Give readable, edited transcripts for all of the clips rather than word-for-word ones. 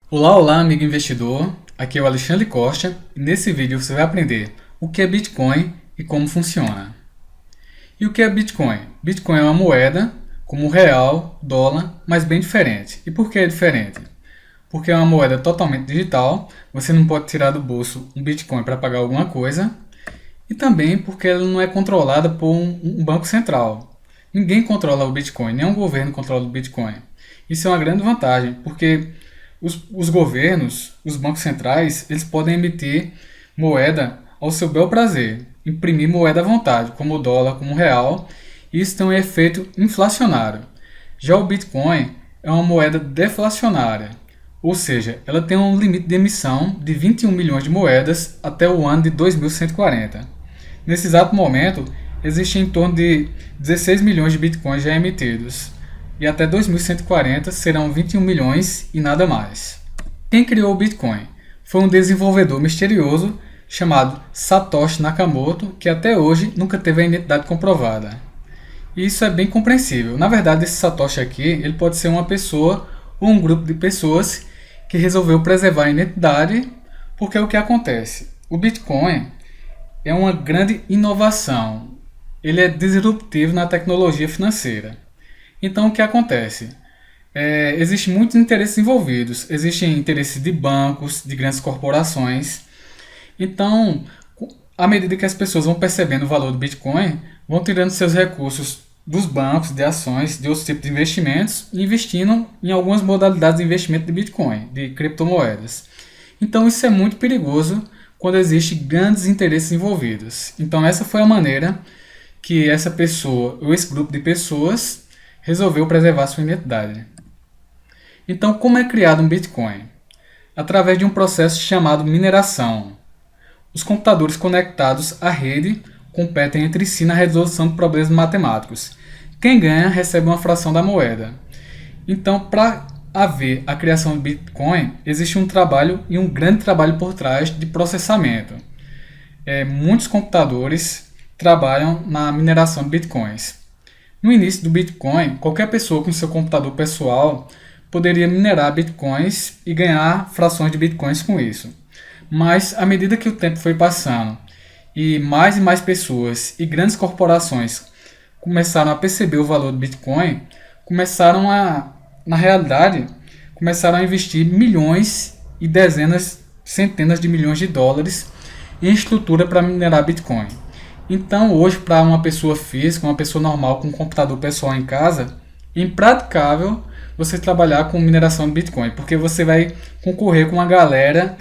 Olá, amigo investidor. Aqui é o Alexandre Costa e nesse vídeo você vai aprender o que é Bitcoin e como funciona. E o que é Bitcoin? Bitcoin é uma moeda como o real, dólar, mas bem diferente. E por que é diferente? Porque é uma moeda totalmente digital, você não pode tirar do bolso um Bitcoin para pagar alguma coisa, e também porque ela não é controlada por um banco central. Ninguém controla o Bitcoin, nenhum governo controla o Bitcoin. Isso é uma grande vantagem, porque os governos, os bancos centrais, eles podem emitir moeda ao seu bel prazer, imprimir moeda à vontade, como o dólar, como o real, e isso tem um efeito inflacionário. Já o Bitcoin é uma moeda deflacionária, ou seja, ela tem um limite de emissão de 21 milhões de moedas até o ano de 2140. Nesse exato momento, existem em torno de 16 milhões de bitcoins já emitidos, e até 2140 serão 21 milhões e nada mais. Quem criou o Bitcoin? Foi um desenvolvedor misterioso chamado Satoshi Nakamoto, que até hoje nunca teve a identidade comprovada. E isso é bem compreensível. Na verdade, esse Satoshi aqui, ele pode ser uma pessoa ou um grupo de pessoas que resolveu preservar a identidade, porque é o que acontece. O Bitcoin é uma grande inovação. Ele é disruptivo na tecnologia financeira. Então, o que acontece? Existem muitos interesses envolvidos. Existem interesses de bancos, de grandes corporações. Então, à medida que as pessoas vão percebendo o valor do Bitcoin, vão tirando seus recursos dos bancos, de ações, de outros tipos de investimentos e investindo em algumas modalidades de investimento de Bitcoin, de criptomoedas. Então, isso é muito perigoso quando existem grandes interesses envolvidos. Então, essa foi a maneira que essa pessoa, ou esse grupo de pessoas, resolveu preservar sua identidade. Então, como é criado um Bitcoin? Através de um processo chamado mineração. Os computadores conectados à rede competem entre si na resolução de problemas matemáticos. Quem ganha recebe uma fração da moeda. Então, para haver a criação do Bitcoin, existe um trabalho e um grande trabalho por trás de processamento. Muitos computadores trabalham na mineração de Bitcoins. No início do Bitcoin, qualquer pessoa com seu computador pessoal poderia minerar Bitcoins e ganhar frações de Bitcoins com isso. Mas, à medida que o tempo foi passando e mais pessoas e grandes corporações começaram a perceber o valor do Bitcoin, na realidade, começaram a investir milhões e dezenas, centenas de milhões de dólares em estrutura para minerar Bitcoin. Então, hoje, para uma pessoa física, uma pessoa normal com um computador pessoal em casa, é impraticável você trabalhar com mineração de Bitcoin, porque você vai concorrer com uma galera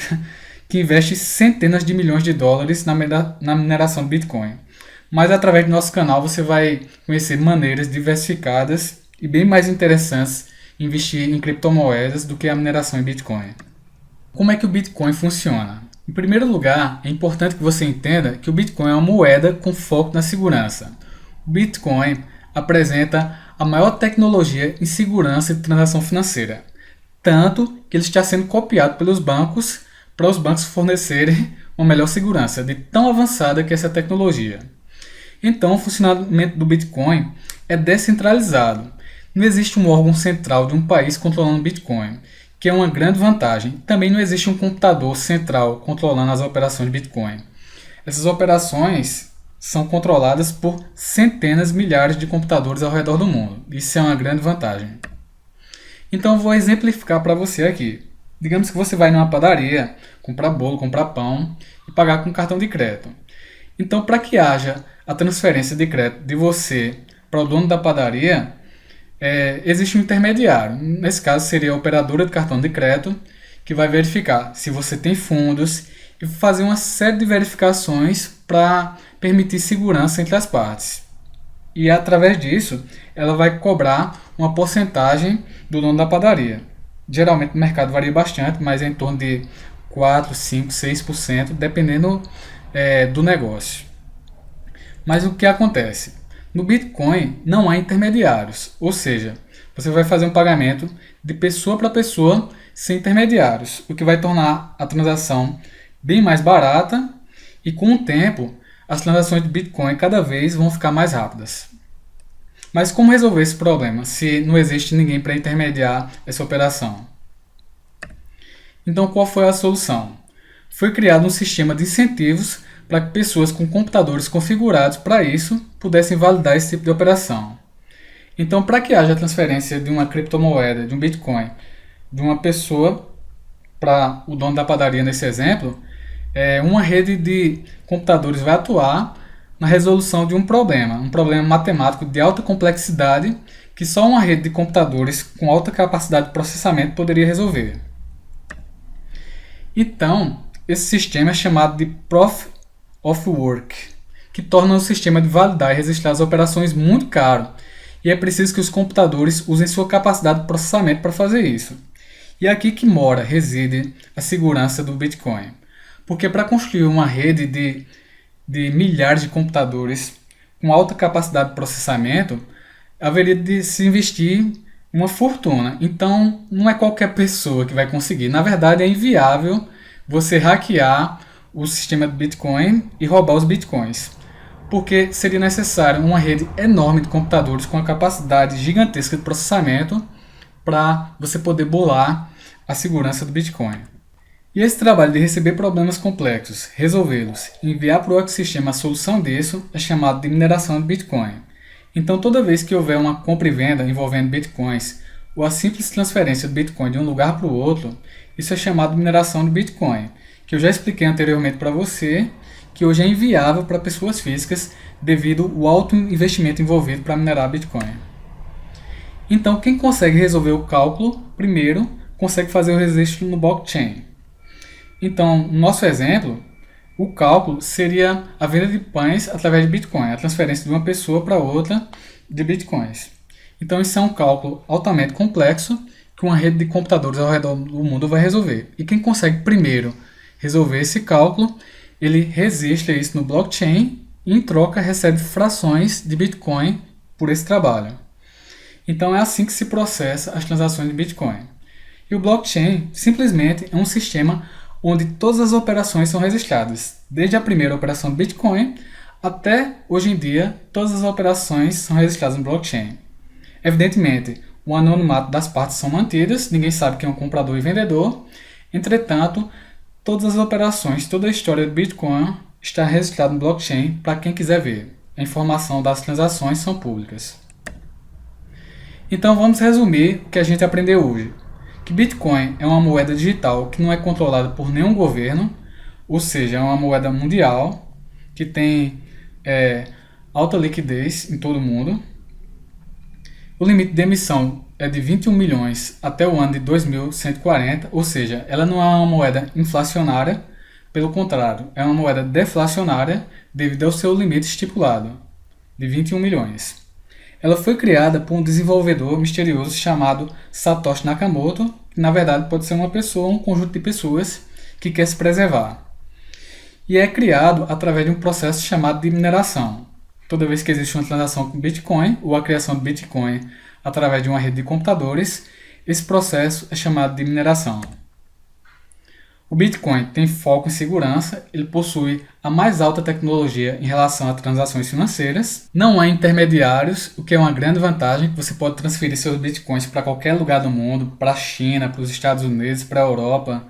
que investe centenas de milhões de dólares na mineração de Bitcoin. Mas através do nosso canal você vai conhecer maneiras diversificadas e bem mais interessantes de investir em criptomoedas do que a mineração em Bitcoin. Como é que o Bitcoin funciona? Em primeiro lugar, é importante que você entenda que o Bitcoin é uma moeda com foco na segurança. O Bitcoin apresenta a maior tecnologia em segurança de transação financeira, tanto que ele está sendo copiado pelos bancos para os bancos fornecerem uma melhor segurança, de tão avançada que é essa tecnologia. Então, o funcionamento do Bitcoin é descentralizado. Não existe um órgão central de um país controlando o Bitcoin, que é uma grande vantagem. Também não existe um computador central controlando as operações de Bitcoin. Essas operações são controladas por centenas, milhares de computadores ao redor do mundo. Isso é uma grande vantagem. Então, eu vou exemplificar para você aqui. Digamos que você vai numa padaria, comprar bolo, comprar pão e pagar com cartão de crédito. Então, para que haja a transferência de crédito de você para o dono da padaria, existe um intermediário. Nesse caso, seria a operadora de cartão de crédito, que vai verificar se você tem fundos e fazer uma série de verificações para permitir segurança entre as partes. E através disso, ela vai cobrar uma porcentagem do dono da padaria. Geralmente o mercado varia bastante, mas é em torno de 4, 5, 6%, dependendo do negócio. Mas o que acontece? No Bitcoin não há intermediários, ou seja, você vai fazer um pagamento de pessoa para pessoa sem intermediários, o que vai tornar a transação bem mais barata e com o tempo as transações de Bitcoin cada vez vão ficar mais rápidas. Mas como resolver esse problema se não existe ninguém para intermediar essa operação? Então, qual foi a solução? Foi criado um sistema de incentivos para que pessoas com computadores configurados para isso pudessem validar esse tipo de operação. Então, para que haja a transferência de uma criptomoeda, de um Bitcoin, de uma pessoa para o dono da padaria nesse exemplo, uma rede de computadores vai atuar na resolução de um problema matemático de alta complexidade que só uma rede de computadores com alta capacidade de processamento poderia resolver. Então, esse sistema é chamado de Proof of Work, que torna o sistema de validar e registrar as operações muito caro, e é preciso que os computadores usem sua capacidade de processamento para fazer isso. E é aqui que reside a segurança do Bitcoin. Porque para construir uma rede de milhares de computadores com alta capacidade de processamento, haveria de se investir uma fortuna. Então, não é qualquer pessoa que vai conseguir. Na verdade, é inviável você hackear o sistema de Bitcoin e roubar os Bitcoins. Porque seria necessário uma rede enorme de computadores com a capacidade gigantesca de processamento para você poder bolar a segurança do Bitcoin. E esse trabalho de receber problemas complexos, resolvê-los e enviar para o ecossistema a solução disso é chamado de mineração de Bitcoin. Então, toda vez que houver uma compra e venda envolvendo Bitcoins ou a simples transferência do Bitcoin de um lugar para o outro, isso é chamado de mineração de Bitcoin, que eu já expliquei anteriormente para você, que hoje é inviável para pessoas físicas devido ao alto investimento envolvido para minerar Bitcoin. Então, quem consegue resolver o cálculo, primeiro, consegue fazer o registro no blockchain. Então, no nosso exemplo, o cálculo seria a venda de pães através de Bitcoin, a transferência de uma pessoa para outra de Bitcoins. Então, isso é um cálculo altamente complexo que uma rede de computadores ao redor do mundo vai resolver. E quem consegue primeiro resolver esse cálculo, ele registra isso no blockchain e, em troca, recebe frações de Bitcoin por esse trabalho. Então, é assim que se processa as transações de Bitcoin. E o blockchain simplesmente é um sistema onde todas as operações são registradas, desde a primeira operação do Bitcoin até, hoje em dia, todas as operações são registradas no blockchain. Evidentemente, o anonimato das partes são mantidas, ninguém sabe quem é o comprador e vendedor. Entretanto, todas as operações, toda a história do Bitcoin está registrada no blockchain para quem quiser ver. A informação das transações são públicas. Então vamos resumir o que a gente aprendeu hoje. Que Bitcoin é uma moeda digital que não é controlada por nenhum governo, ou seja, é uma moeda mundial que tem alta liquidez em todo o mundo. O limite de emissão é de 21 milhões até o ano de 2140, ou seja, ela não é uma moeda inflacionária, pelo contrário, é uma moeda deflacionária devido ao seu limite estipulado, de 21 milhões. Ela foi criada por um desenvolvedor misterioso chamado Satoshi Nakamoto, que na verdade pode ser uma pessoa ou um conjunto de pessoas que quer se preservar. E é criado através de um processo chamado de mineração. Toda vez que existe uma transação com Bitcoin ou a criação de Bitcoin através de uma rede de computadores, esse processo é chamado de mineração. O Bitcoin tem foco em segurança, ele possui a mais alta tecnologia em relação a transações financeiras, não há intermediários, o que é uma grande vantagem, você pode transferir seus Bitcoins para qualquer lugar do mundo, para a China, para os Estados Unidos, para a Europa,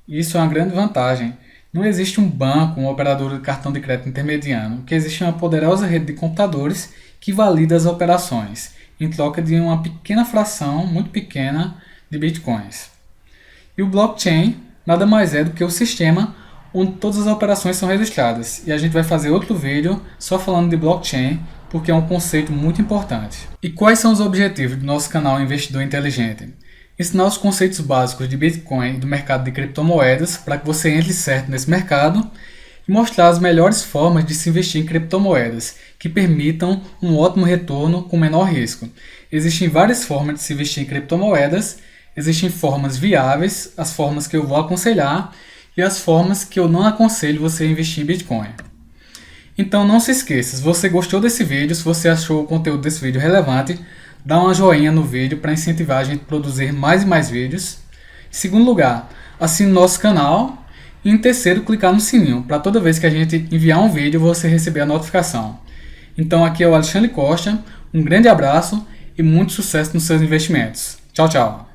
e isso é uma grande vantagem. Não existe um banco, um operador de cartão de crédito intermediário, o que existe é uma poderosa rede de computadores que valida as operações, em troca de uma pequena fração, muito pequena, de Bitcoins. E o blockchain nada mais é do que o sistema onde todas as operações são registradas. E a gente vai fazer outro vídeo só falando de blockchain, porque é um conceito muito importante. E quais são os objetivos do nosso canal Investidor Inteligente? Ensinar os conceitos básicos de Bitcoin e do mercado de criptomoedas para que você entre certo nesse mercado e mostrar as melhores formas de se investir em criptomoedas que permitam um ótimo retorno com menor risco. Existem várias formas de se investir em criptomoedas. Existem formas viáveis, as formas que eu vou aconselhar e as formas que eu não aconselho você a investir em Bitcoin. Então não se esqueça, se você gostou desse vídeo, se você achou o conteúdo desse vídeo relevante, dá uma joinha no vídeo para incentivar a gente a produzir mais e mais vídeos. Em segundo lugar, assine nosso canal. E em terceiro, clicar no sininho, para toda vez que a gente enviar um vídeo, você receber a notificação. Então aqui é o Alexandre Costa, um grande abraço e muito sucesso nos seus investimentos. Tchau, tchau!